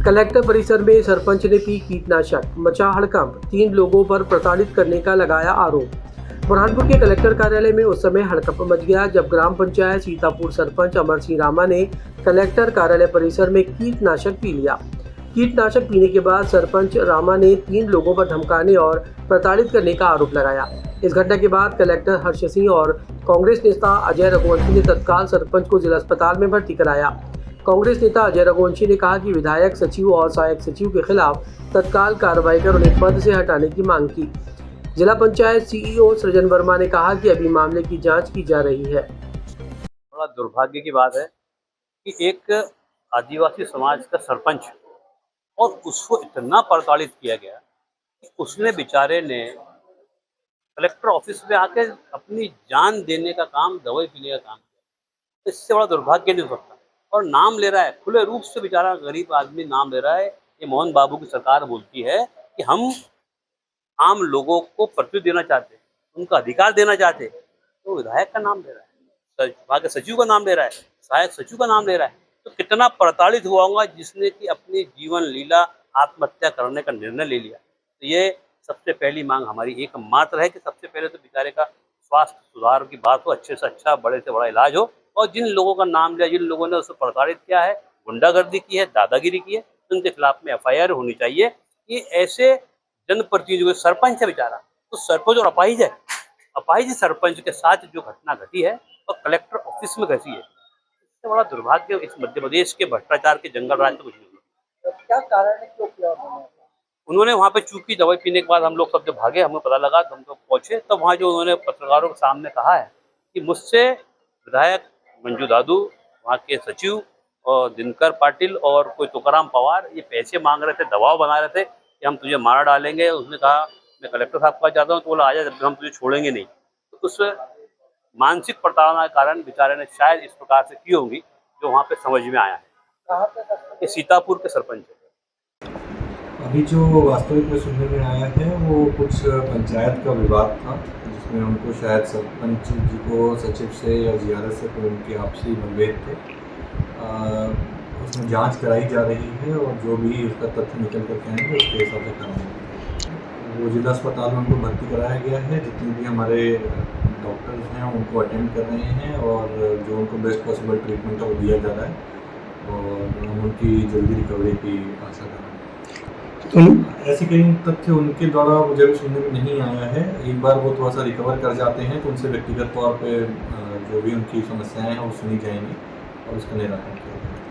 Collector परिसर में सरपंच ने पी कीटनाशक, मचा हड़कंप, 3 लोगों पर प्रताड़ित करने का लगाया आरोप। बुरहानपुर के कलेक्टर कार्यालय में उस समय हड़कंप मच गया जब ग्राम पंचायत सीतापुर सरपंच अमर सिंह रामा ने कलेक्टर कार्यालय परिसर में कीटनाशक पी लिया। कीटनाशक पीने के बाद सरपंच रामा ने 3 लोगों पर धमकाने और प्रताड़ित करने का आरोप लगाया। इस घटना के बाद कलेक्टर हर्ष सिंह और कांग्रेस नेता अजय रघुवंशी ने तत्काल सरपंच को जिला अस्पताल में भर्ती कराया। कांग्रेस नेता अजय रघुवंशी ने कहा कि विधायक, सचिव और सहायक सचिव के खिलाफ तत्काल कार्रवाई कर उन्हें पद से हटाने की मांग की। जिला पंचायत सीईओ सृजन वर्मा ने कहा कि अभी मामले की जांच की जा रही है। बड़ा दुर्भाग्य की बात है कि एक आदिवासी समाज का सरपंच और उसको इतना प्रताड़ित किया गया कि उसने बेचारे ने कलेक्टर ऑफिस में आके अपनी जान देने का काम, दवाई पीने का काम किया। इससे बड़ा दुर्भाग्य नहीं हो सकता। और नाम ले रहा है, खुले रूप से बेचारा गरीब आदमी नाम ले रहा है। ये मोहन बाबू की सरकार बोलती है कि हम आम लोगों को प्रतिनिधि देना चाहते, उनका अधिकार देना चाहते, तो विधायक का नाम ले रहा है, वहाँ के सचिव का नाम ले रहा है, सहायक सचिव का नाम ले रहा है। तो कितना प्रताड़ित हुआ होगा जिसने कि अपनी जीवन लीला आत्महत्या करने का निर्णय ले लिया। तो ये सबसे पहली मांग हमारी एकमात्र है कि सबसे पहले तो बेचारे का स्वास्थ्य सुधार की बात हो, अच्छे से अच्छा, बड़े से बड़ा इलाज हो। और जिन लोगों का नाम लिया, जिन लोगों ने उसे प्रताड़ित किया है, गुंडागर्दी की है, दादागिरी की है, उनके खिलाफ में एफआईआर होनी चाहिए। कि ऐसे जनप्रतिनिधि, सरपंच है बेचारा, तो सरपंच और अपाहिज सरपंच के साथ जो घटना घटी है और कलेक्टर ऑफिस में घटी है, इससे बड़ा दुर्भाग्य इस मध्य प्रदेश के भ्रष्टाचार के जंगल राज में कुछ नहीं है। क्या कारण है, क्यों किया उन्होंने वहाँ पे चूकी दवाई पीने के बाद हम लोग सब जब भागे, हमें पता लगा, तो हम लोग पहुंचे, तब वहाँ जो उन्होंने पत्रकारों के सामने कहा है कि मुझसे विधायक मंजू दादू, वहाँ के सचिव और दिनकर पाटिल और कोई तुकाराम पवार, ये पैसे मांग रहे थे, दबाव बना रहे थे कि हम तुझे मार डालेंगे। उसने कहा मैं कलेक्टर साहब के पास जाता हूँ, तो बोला आजा, हम तुझे छोड़ेंगे नहीं। तो उस मानसिक प्रताड़ना के कारण बेचारे ने शायद इस प्रकार से की होंगी, जो वहाँ पे समझ में आया है। ये सीतापुर के सरपंच है। अभी जो वास्तविक में सुनने में आया है वो कुछ पंचायत का विवाद था, जिसमें उनको शायद सरपंच जी को सचिव से या जीआरएस से कोई उनके आपसी मतभेद थे। उसमें जांच कराई जा रही है और जो भी उसका तथ्य निकल कर आएंगे उसके हिसाब से कराएंगे। वो जिला अस्पताल में उनको भर्ती कराया गया है। जितने भी हमारे डॉक्टर्स हैं उनको अटेंड कर रहे हैं और जो उनको बेस्ट पॉसिबल ट्रीटमेंट है वो दिया जा रहा है और हम उनकी जल्दी रिकवरी की आशा कर रहे हैं। ऐसी कई तथ्य उनके द्वारा मुझे भी सुनने में नहीं आया है। एक बार वो थोड़ा सा रिकवर कर जाते हैं तो उनसे व्यक्तिगत तौर पे जो भी उनकी समस्याएं हैं वो सुनी जाएंगी और उसका निराकरण किया